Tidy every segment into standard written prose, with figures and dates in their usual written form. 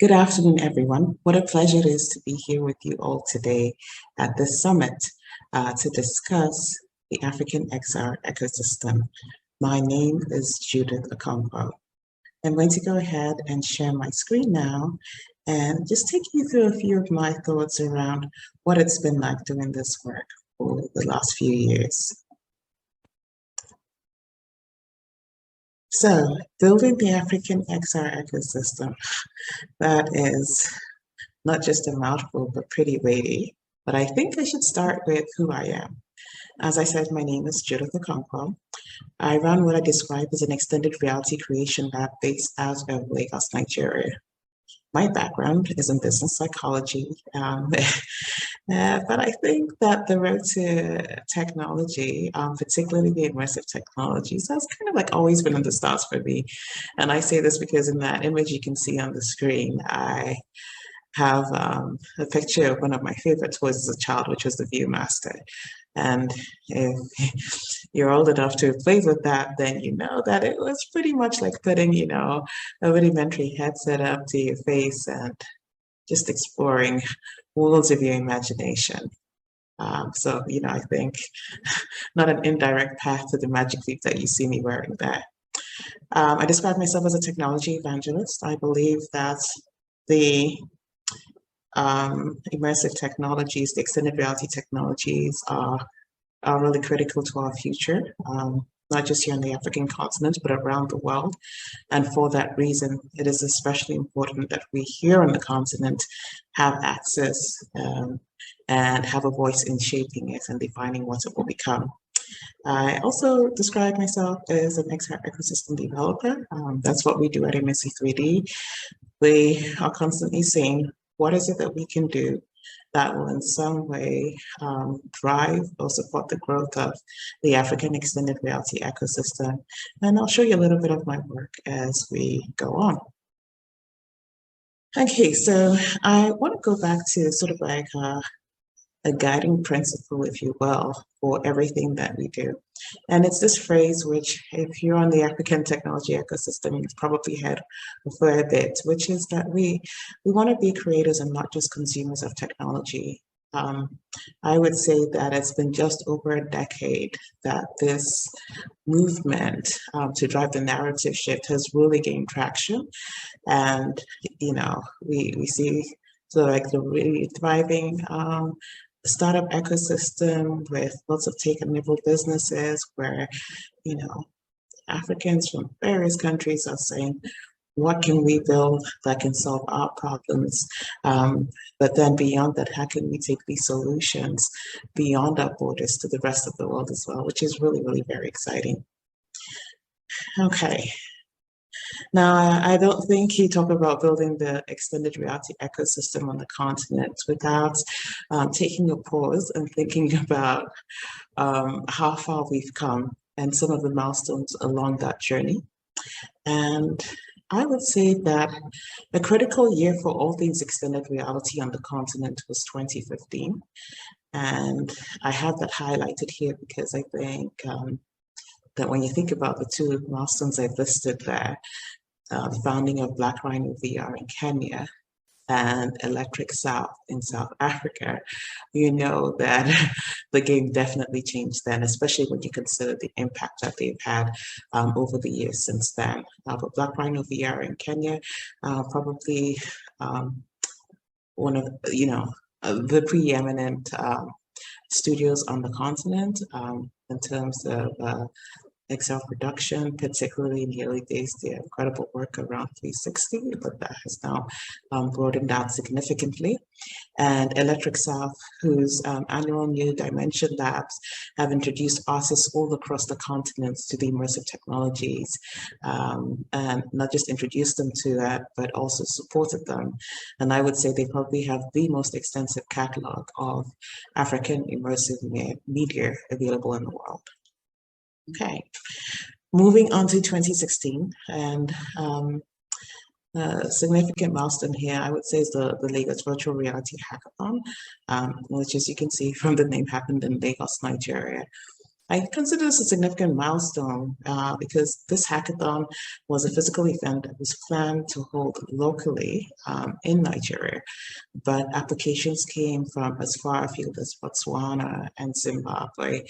Good afternoon, everyone. What a pleasure it is to be here with you all today at this summit to discuss the African XR ecosystem. My name is Judith O. I'm going to go ahead and share my screen now and just take you through a few of my thoughts around what it's been like doing this work for the last few years. So, building the African XR ecosystem, that is not just a mouthful, but pretty weighty. But I think I should start with who I am. As I said, my name is Judith O. I run what I describe as an extended reality creation lab based out of Lagos, Nigeria. My background is in business psychology, but I think that the road to technology, particularly the immersive technologies, has kind of like always been in the stars for me. And I say this because in that image you can see on the screen, I have a picture of one of my favorite toys as a child, which was the Viewmaster. And if you're old enough to have played with that, then you know that it was pretty much like putting, a rudimentary headset up to your face and just exploring worlds of your imagination. So, I think not an indirect path to the magic leap that you see me wearing there. I describe myself as a technology evangelist. I believe that the immersive technologies, the extended reality technologies are really critical to our future, not just here on the African continent, but around the world. And for that reason, it is especially important that we here on the continent have access and have a voice in shaping it and defining what it will become. I also describe myself as an XR ecosystem developer. That's what we do at MSC3D. We are constantly saying, what is it that we can do that will in some way drive or support the growth of the African extended reality ecosystem? And I'll show you a little bit of my work as we go on. Okay, so I want to go back to sort of like a guiding principle, if you will, for everything that we do. And it's this phrase, which if you're on the African technology ecosystem, you've probably heard a fair bit, which is that we want to be creators and not just consumers of technology. I would say that it's been just over a decade that this movement to drive the narrative shift has really gained traction. And, we see sort of like the really thriving startup ecosystem with lots of take-and-nibble businesses where, Africans from various countries are saying, what can we build that can solve our problems? But then beyond that, how can we take these solutions beyond our borders to the rest of the world as well, which is really, really very exciting. Okay. Now, I don't think you talk about building the extended reality ecosystem on the continent without taking a pause and thinking about how far we've come and some of the milestones along that journey. And I would say that a critical year for all things extended reality on the continent was 2015. And I have that highlighted here because I think that when you think about the two milestones I've listed there, the founding of Black Rhino VR in Kenya and Electric South in South Africa, you know that the game definitely changed then, especially when you consider the impact that they've had over the years since then. But Black Rhino VR in Kenya, probably one of, the preeminent studios on the continent in terms of XR production, particularly in the early days, the incredible work around 360, but that has now broadened out significantly. And Electric South, whose annual New Dimension Labs have introduced artists all across the continents to the immersive technologies, and not just introduced them to that, but also supported them. And I would say they probably have the most extensive catalog of African immersive media available in the world. Okay, moving on to 2016, and a significant milestone here, I would say, is the Lagos Virtual Reality Hackathon, which, as you can see from the name, happened in Lagos, Nigeria. I consider this a significant milestone because this hackathon was a physical event that was planned to hold locally in Nigeria, but applications came from as far afield as Botswana and Zimbabwe.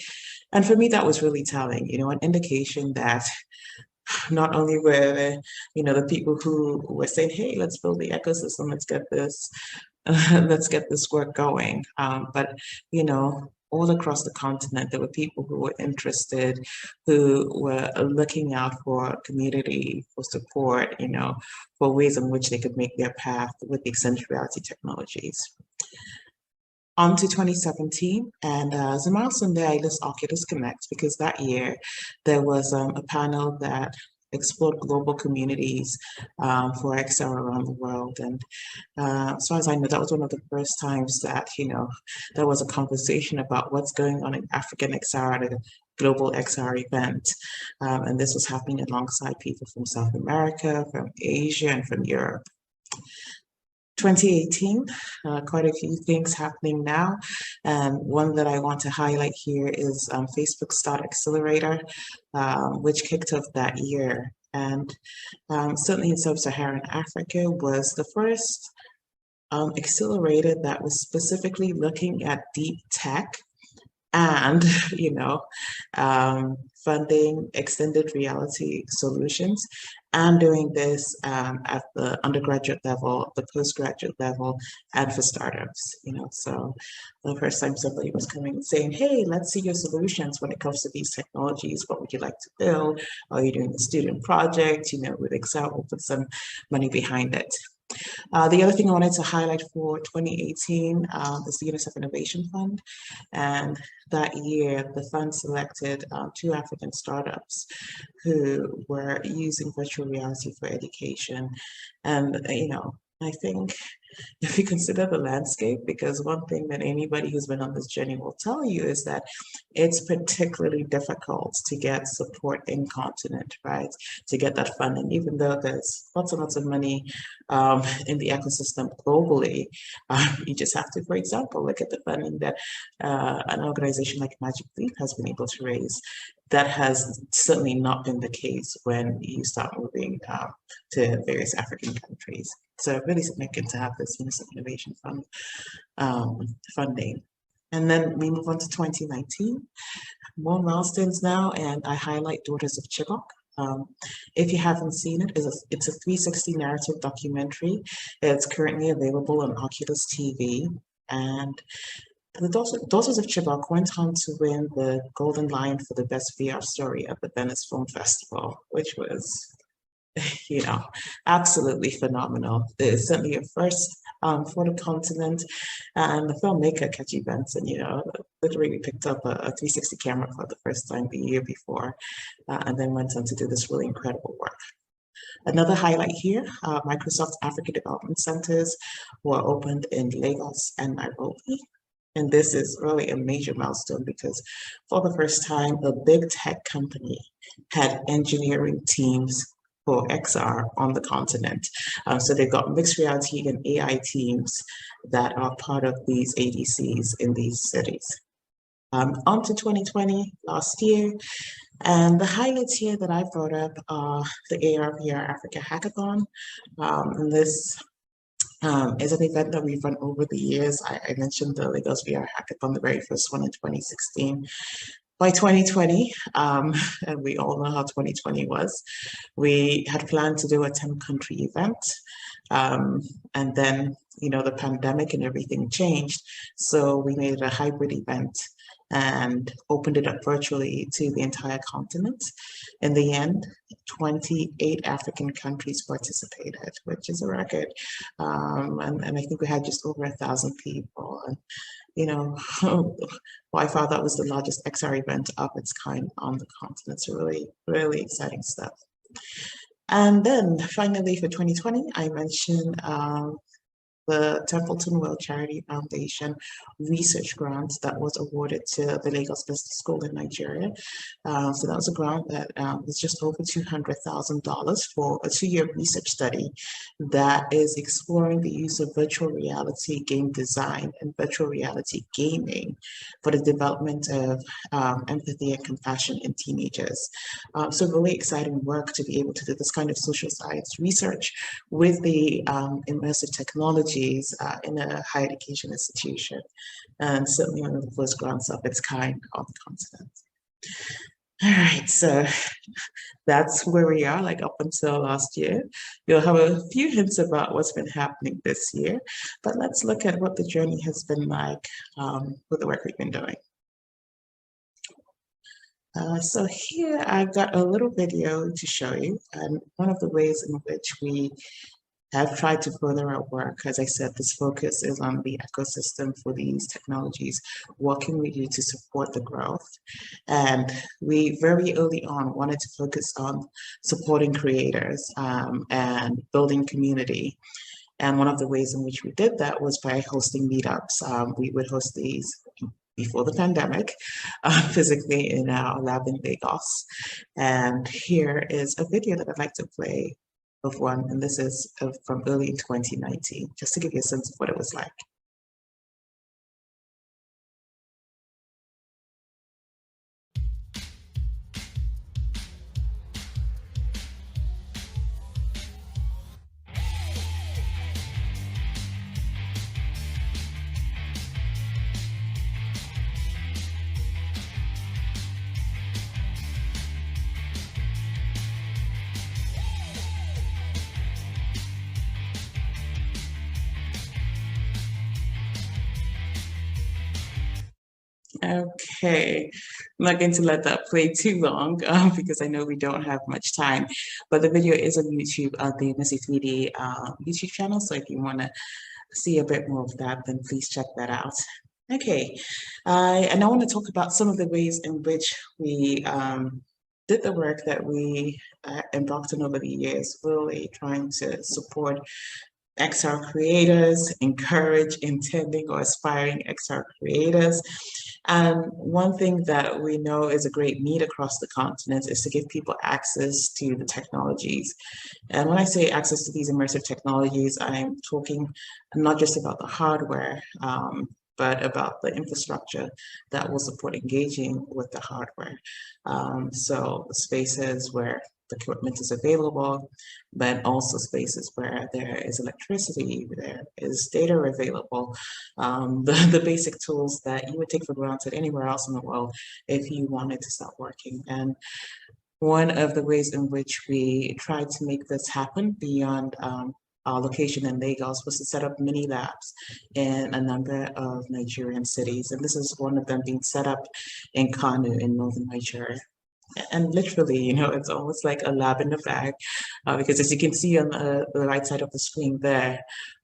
And for me, that was really telling, an indication that not only were, the people who were saying, hey, let's build the ecosystem, let's get this work going. But, all across the continent, there were people who were interested, who were looking out for community, for support, for ways in which they could make their path with the extended reality technologies. On to 2017, and as a milestone there, I list Oculus Connect because that year there was a panel that explored global communities for XR around the world. And as far as I know, that was one of the first times that, there was a conversation about what's going on in African XR at a global XR event. And this was happening alongside people from South America, from Asia, and from Europe. 2018, quite a few things happening now. And one that I want to highlight here is Facebook Start Accelerator, which kicked off that year. And certainly in Sub-Saharan Africa was the first accelerator that was specifically looking at deep tech and, funding extended reality solutions, and doing this at the undergraduate level, the postgraduate level, and for startups. So the first time somebody was coming and saying, hey, let's see your solutions when it comes to these technologies. What would you like to build? Are you doing a student project? With Excel, we'll put some money behind it. The other thing I wanted to highlight for 2018 is the UNICEF Innovation Fund. And that year, the fund selected 2 African startups who were using virtual reality for education. And, I think if you consider the landscape, because one thing that anybody who's been on this journey will tell you is that it's particularly difficult to get support in continent, right? To get that funding, even though there's lots and lots of money in the ecosystem globally, you just have to, for example, look at the funding that an organization like Magic Leap has been able to raise. That has certainly not been the case when you start moving to various African countries. So really significant to have this UNICEF Innovation Fund funding. And then we move on to 2019, more milestones now, and I highlight Daughters of Chibok. If you haven't seen it, it's a 360 narrative documentary. It's currently available on Oculus TV, and the Daughters of Chibok went on to win the Golden Lion for the best VR story at the Venice Film Festival, which was, absolutely phenomenal. It's certainly a first for the continent, and the filmmaker, Kachi Benson, literally picked up a 360 camera for the first time the year before, and then went on to do this really incredible work. Another highlight here, Microsoft's Africa Development Centers were opened in Lagos and Nairobi. And this is really a major milestone because for the first time, a big tech company had engineering teams for XR on the continent. So they've got mixed reality and AI teams that are part of these ADCs in these cities. On to 2020, last year. And the highlights here that I brought up are the AR/VR Africa Hackathon. And this is an event that we've run over the years. I mentioned the Lagos VR Hackathon, the very first one in 2016. By 2020, and we all know how 2020 was, we had planned to do a 10-country event. And then, the pandemic and everything changed. So we made it a hybrid event and opened it up virtually to the entire continent. In the end, 28 African countries participated, which is a record. And I think we had just over 1,000 people. And, by far that was the largest XR event of its kind on the continent. So really, really exciting stuff. And then finally for 2020, I mentioned the Templeton Well Charity Foundation research grant that was awarded to the Lagos Business School in Nigeria. So that was a grant that was just over $200,000 for a 2-year research study that is exploring the use of virtual reality game design and virtual reality gaming for the development of empathy and compassion in teenagers. So really exciting work to be able to do this kind of social science research with the immersive technologies in a higher education institution, and certainly one of the first grants of its kind on the continent. All right, so that's where we are, like up until last year. You'll have a few hints about what's been happening this year, but let's look at what the journey has been like with the work we've been doing. So here I've got a little video to show you, and one of the ways in which we have tried to further our work. As I said, this focus is on the ecosystem for these technologies, working with you to support the growth. And we very early on wanted to focus on supporting creators and building community. And one of the ways in which we did that was by hosting meetups. We would host these before the pandemic, physically in our lab in Lagos. And here is a video that I'd like to play of one, and this is from early 2019, just to give you a sense of what it was like. Okay, I'm not going to let that play too long because I know we don't have much time, but the video is on YouTube, the Missy 3D YouTube channel. So if you want to see a bit more of that, then please check that out. Okay, and I want to talk about some of the ways in which we did the work that we embarked on over the years, really trying to support XR creators, encourage intending or aspiring XR creators. And one thing that we know is a great need across the continent is to give people access to the technologies. And when I say access to these immersive technologies, I'm talking not just about the hardware, but about the infrastructure that will support engaging with the hardware. So spaces where the equipment is available, but also spaces where there is electricity, there is data available, the basic tools that you would take for granted anywhere else in the world if you wanted to start working. And one of the ways in which we tried to make this happen beyond our location in Lagos was to set up mini labs in a number of Nigerian cities. And this is one of them being set up in Kano in northern Nigeria. And literally, you know, it's almost like a lab in a bag, because as you can see on the right side of the screen there,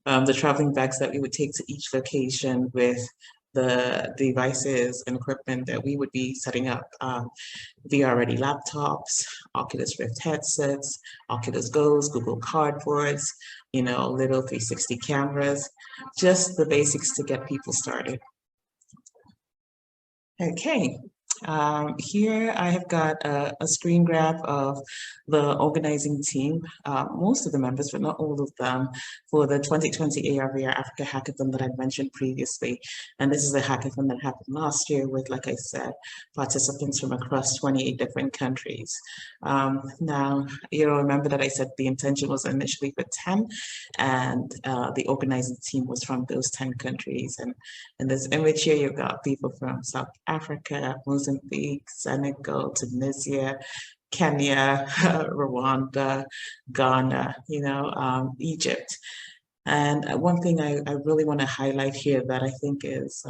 the traveling bags that we would take to each location with the devices and equipment that we would be setting up, VR-ready laptops, Oculus Rift headsets, Oculus Go's, Google Cardboards, you know, little 360 cameras, just the basics to get people started. Okay. Here I have got a screen grab of the organizing team, most of the members, but not all of them, for the 2020 AR/VR Africa Hackathon that I mentioned previously. And this is a hackathon that happened last year with, like I said, participants from across 28 different countries. Now, you'll remember that I said the intention was initially for 10, and the organizing team was from those 10 countries. And in this image here, you've got people from South Africa, Mozambique, Senegal, Tunisia, Kenya, Rwanda, Ghana, you know, Egypt. And one thing I really want to highlight here that I think is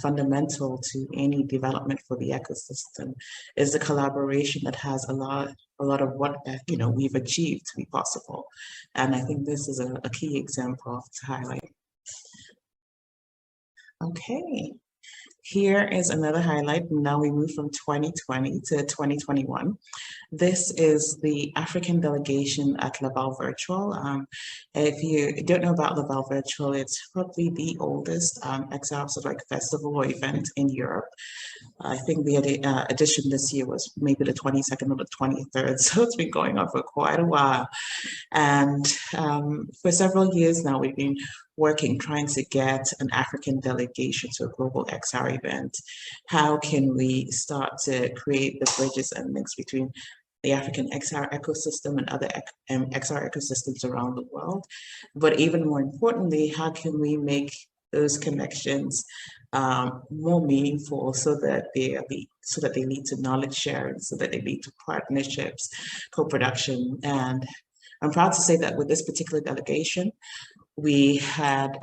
fundamental to any development for the ecosystem is the collaboration that has a lot of what you know we've achieved to be possible. And I think this is a key example to highlight. Okay. Here is another highlight. Now we move from 2020 to 2021. This is the African delegation at Laval Virtual. If you don't know about Laval Virtual, it's probably the oldest XR sort of like festival or event in Europe. I think the edition this year was maybe the 22nd or the 23rd, so it's been going on for quite a while. And for several years now, we've been working, trying to get an African delegation to a global XR event. How can we start to create the bridges and links between the African XR ecosystem and other XR ecosystems around the world? But even more importantly, how can we make those connections more meaningful so that they lead to knowledge sharing, so that they lead to partnerships, co-production. And I'm proud to say that with this particular delegation, we had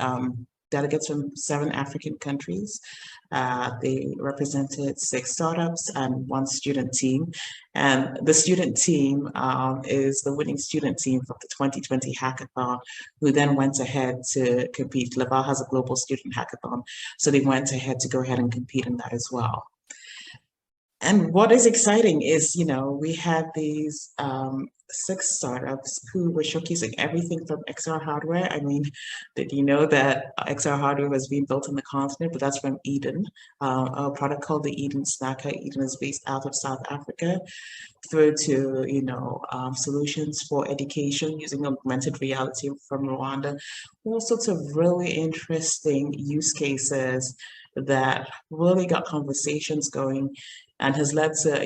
delegates from 7 African countries. They represented 6 startups and 1 student team. And the student team is the winning student team from the 2020 Hackathon, who then went ahead to compete. Laval has a global student hackathon, so they went ahead to go ahead and compete in that as well. And what is exciting is, we had these 6 startups who were showcasing everything from XR hardware. I mean, did you know that XR hardware was being built on the continent? But that's from Eden, a product called the Eden Snacker. Eden is based out of South Africa, through to, solutions for education using augmented reality from Rwanda. All sorts of really interesting use cases that really got conversations going and has led to,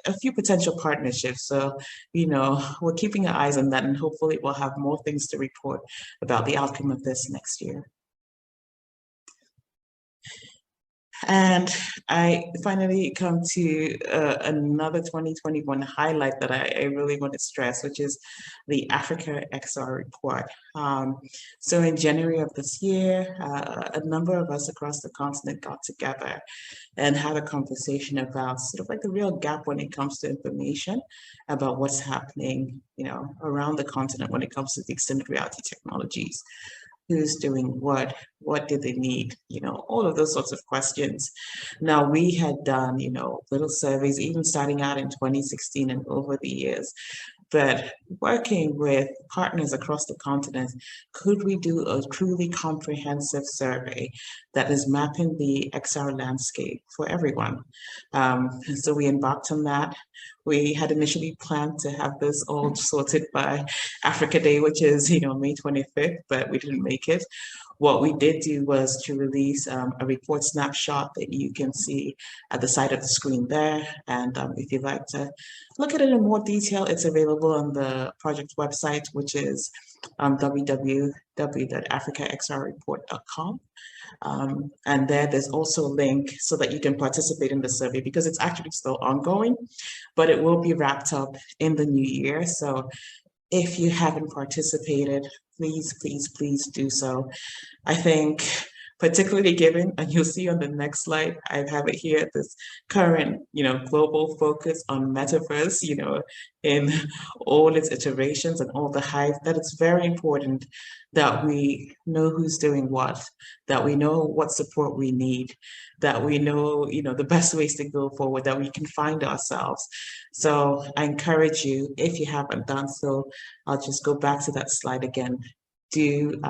a few potential partnerships. So, we're keeping our eyes on that, and hopefully we'll have more things to report about the outcome of this next year. And I finally come to another 2021 highlight that I really want to stress, which is the Africa XR report. So in January of this year, a number of us across the continent got together and had a conversation about sort of like the real gap when it comes to information about what's happening, around the continent when it comes to the extended reality technologies. Who's doing what do they need, all of those sorts of questions. Now, we had done, little surveys, even starting out in 2016 and over the years, but working with partners across the continent, could we do a truly comprehensive survey that is mapping the XR landscape for everyone? And so we embarked on that. We had initially planned to have this all sorted by Africa Day, which is, May 25th, but we didn't make it. What we did do was to release a report snapshot that you can see at the side of the screen there. And if you'd like to look at it in more detail, it's available on the project website, which is www.africaxrreport.com. And there's also a link so that you can participate in the survey, because it's actually still ongoing, but it will be wrapped up in the new year. So if you haven't participated, please do so. I think particularly given, and you'll see on the next slide, I have it here, this current, global focus on metaverse, in all its iterations and all the hype, that it's very important that we know who's doing what, that we know what support we need, that we know, the best ways to go forward, that we can find ourselves. So I encourage you, if you haven't done so, I'll just go back to that slide again. Do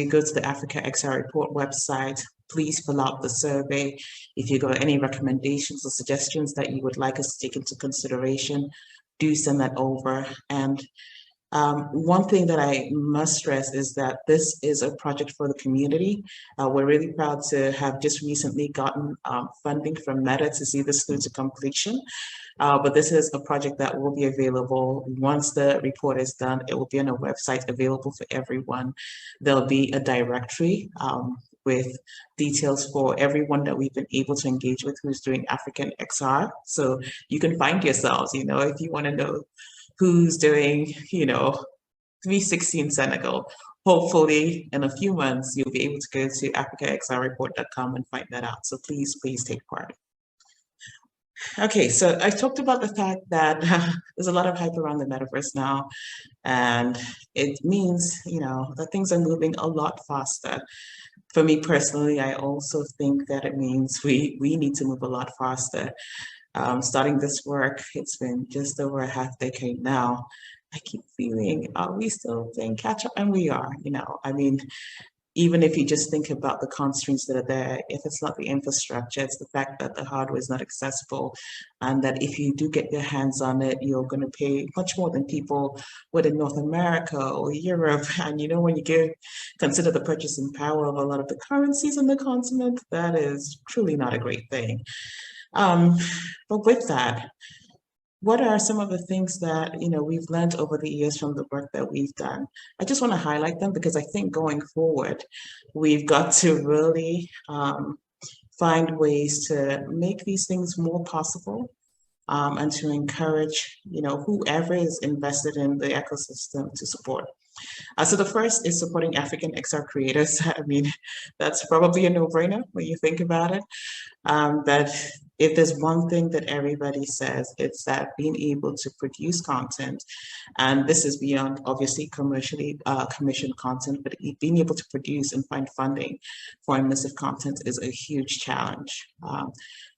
go to the Africa XR Report website. Please fill out the survey. If you got any recommendations or suggestions that you would like us to take into consideration, do send that over. And one thing that I must stress is that this is a project for the community. We're really proud to have just recently gotten funding from Meta to see this through to completion. But this is a project that will be available once the report is done. It will be on a website available for everyone. There'll be a directory with details for everyone that we've been able to engage with who's doing African XR. So you can find yourselves, if you want to know who's doing, 360 in Senegal. Hopefully in a few months, you'll be able to go to africaxrreport.com and find that out. So please take part. Okay, so I talked about the fact that there's a lot of hype around the metaverse now, and it means, that things are moving a lot faster. for me personally, I also think that it means we need to move a lot faster. Starting this work, it's been just over a half decade now. I keep feeling, are we still playing catch up? And we are, I mean, even if you just think about the constraints that are there, if it's not the infrastructure, it's the fact that the hardware is not accessible, and that if you do get your hands on it, you're going to pay much more than people would in North America or Europe. And when you consider the purchasing power of a lot of the currencies on the continent, that is truly not a great thing. But with that, what are some of the things that we've learned over the years from the work that we've done? I just want to highlight them because I think going forward, we've got to really find ways to make these things more possible, and to encourage whoever is invested in the ecosystem to support. So the first is supporting African XR creators. I mean, that's probably a no-brainer when you think about it. But if there's one thing that everybody says, it's that being able to produce content, and this is beyond obviously commercially commissioned content, but being able to produce and find funding for immersive content is a huge challenge.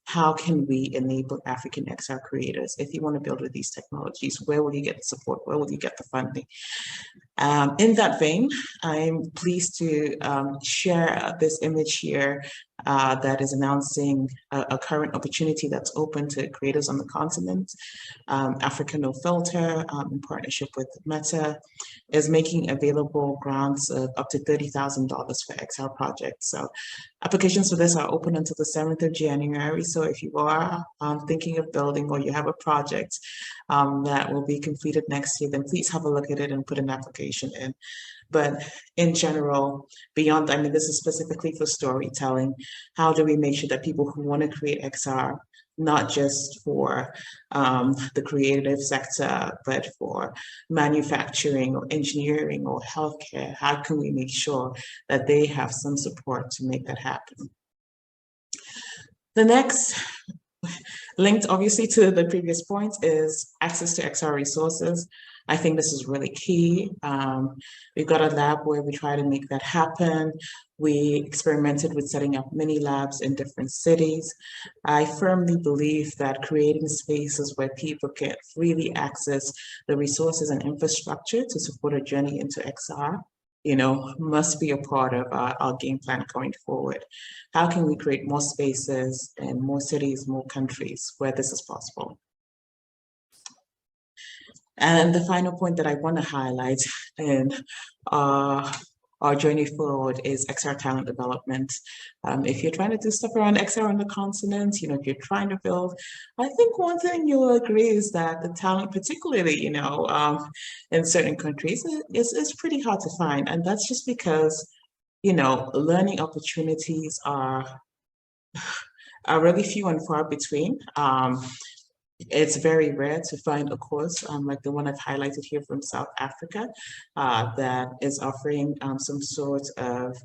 How can we enable African XR creators? If you want to build with these technologies, where will you get the support? Where will you get the funding? In that vein, I'm pleased to share this image here that is announcing a current opportunity that's open to creators on the continent. Africa No Filter, in partnership with Meta, is making available grants of up to $30,000 for XR projects. So applications for this are open until the 7th of January. So if you are thinking of building, or you have a project that will be completed next year, then please have a look at it and put an application in. But in general, beyond, I mean, this is specifically for storytelling. How do we make sure that people who want to create XR, not just for the creative sector, but for manufacturing or engineering or healthcare, how can we make sure that they have some support to make that happen? The next, linked obviously to the previous point, is access to XR resources. I think this is really key. We've got a lab where we try to make that happen. We experimented with setting up mini labs in different cities. I firmly believe that creating spaces where people can freely access the resources and infrastructure to support a journey into XR, must be a part of our game plan going forward. How can we create more spaces in more cities, more countries where this is possible? And the final point that I want to highlight in our journey forward is XR talent development. If you're trying to do stuff around XR on the continent, if you're trying to build, I think one thing you'll agree is that the talent, particularly, in certain countries, is pretty hard to find. And that's just because, learning opportunities are really few and far between. It's very rare to find a course like the one I've highlighted here from South Africa that is offering some sort of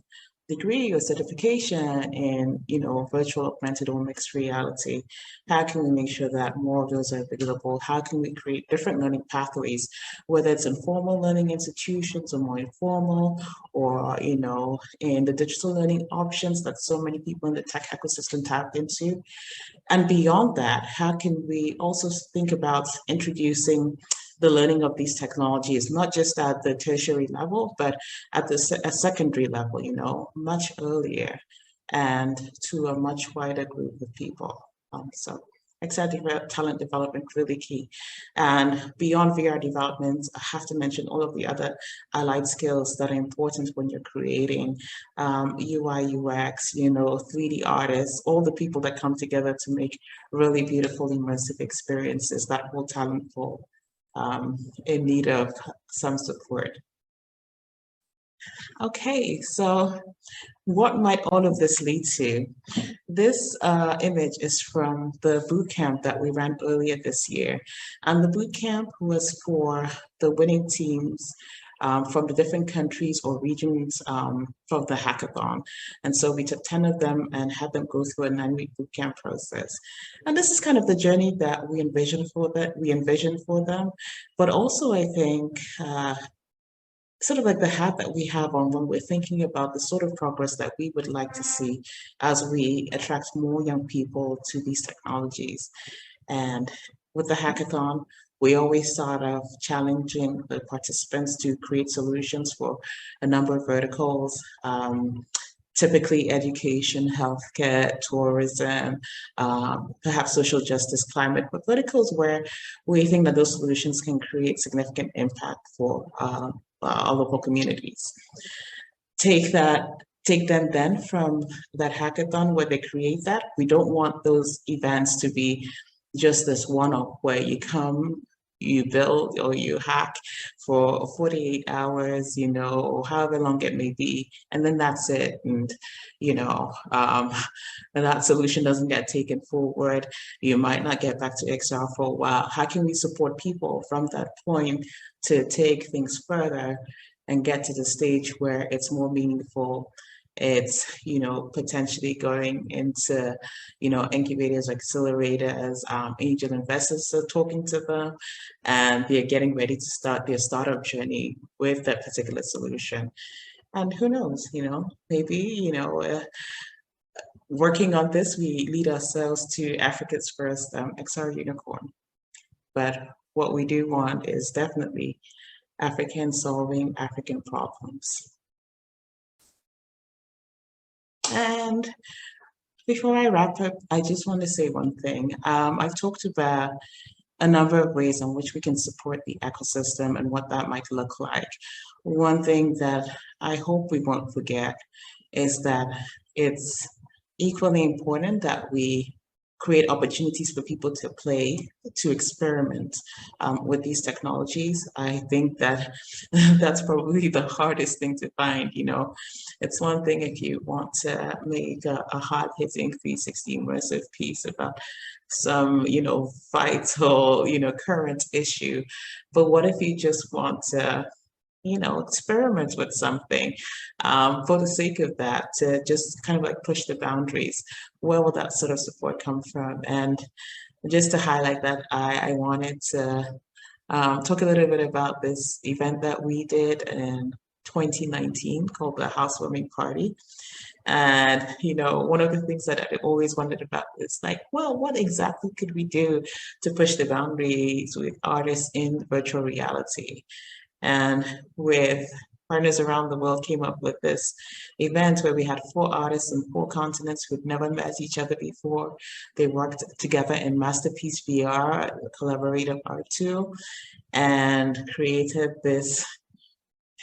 degree or certification in, virtual, augmented, or mixed reality. How can we make sure that more of those are available? How can we create different learning pathways, whether it's in formal learning institutions or more informal, or, in the digital learning options that so many people in the tech ecosystem tap into? And beyond that, how can we also think about introducing the learning of these technologies, not just at the tertiary level, but at the secondary level, much earlier, and to a much wider group of people. So XR talent development, really key. And beyond VR development, I have to mention all of the other allied skills that are important when you're creating UI, UX, 3D artists, all the people that come together to make really beautiful immersive experiences. That whole talent pool in need of some support. Okay, so what might all of this lead to? This image is from the bootcamp that we ran earlier this year. And the bootcamp was for the winning teams from the different countries or regions from the hackathon. And so we took 10 of them and had them go through a 9-week bootcamp process. And this is kind of the journey that we envisioned for them. But also, I think, sort of like the hat that we have on when we're thinking about the sort of progress that we would like to see as we attract more young people to these technologies. And with the hackathon, we always start off challenging the participants to create solutions for a number of verticals. Typically education, healthcare, tourism, perhaps social justice, climate, but verticals where we think that those solutions can create significant impact for our local communities. Take them then from that hackathon where they create that. We don't want those events to be just this one-off where you come, you build or you hack for 48 hours, or however long it may be, and then that's it. And, and that solution doesn't get taken forward. You might not get back to Excel for a while. How can we support people from that point to take things further and get to the stage where it's more meaningful? It's, potentially going into, incubators, accelerators, angel investors, so talking to them, and they're getting ready to start their startup journey with that particular solution. And who knows, maybe, working on this, we lead ourselves to Africa's first XR unicorn. But what we do want is definitely African solving African problems. And before I wrap up, I just want to say one thing. I've talked about a number of ways in which we can support the ecosystem and what that might look like. One thing that I hope we won't forget is that it's equally important that we create opportunities for people to play, to experiment with these technologies. I think that that's probably the hardest thing to find. It's one thing if you want to make a hard-hitting 360 immersive piece about some, vital, current issue. But what if you just want to experiment with something for the sake of that, to just kind of like push the boundaries? Where will that sort of support come from? And just to highlight that, I wanted to talk a little bit about this event that we did in 2019 called the Housewarming Party. And, one of the things that I always wondered about is like, well, what exactly could we do to push the boundaries with artists in virtual reality? And with partners around the world came up with this event where we had 4 artists in 4 continents who'd never met each other before. They worked together in Masterpiece VR, a collaborative art tool, and created this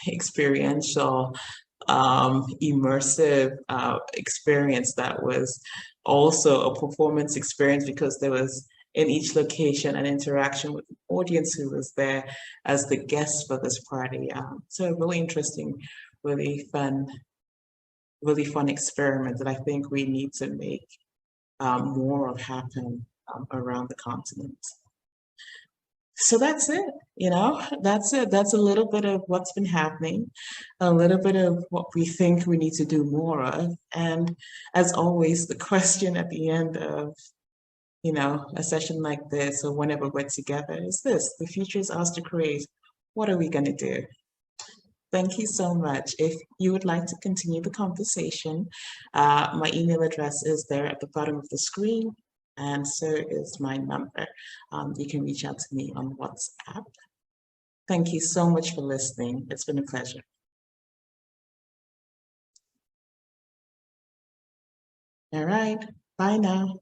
experiential, immersive experience that was also a performance experience, because there was in each location an interaction with the audience who was there as the guests for this party. So a really interesting, really fun experiment that I think we need to make more of happen around the continent. So that's it, that's it. That's a little bit of what's been happening, a little bit of what we think we need to do more of. And as always, the question at the end of a session like this, or whenever we're together, is this: the future is ours to create. What are we going to do? Thank you so much. If you would like to continue the conversation, my email address is there at the bottom of the screen, and so is my number. You can reach out to me on WhatsApp. Thank you so much for listening. It's been a pleasure. All right, bye now.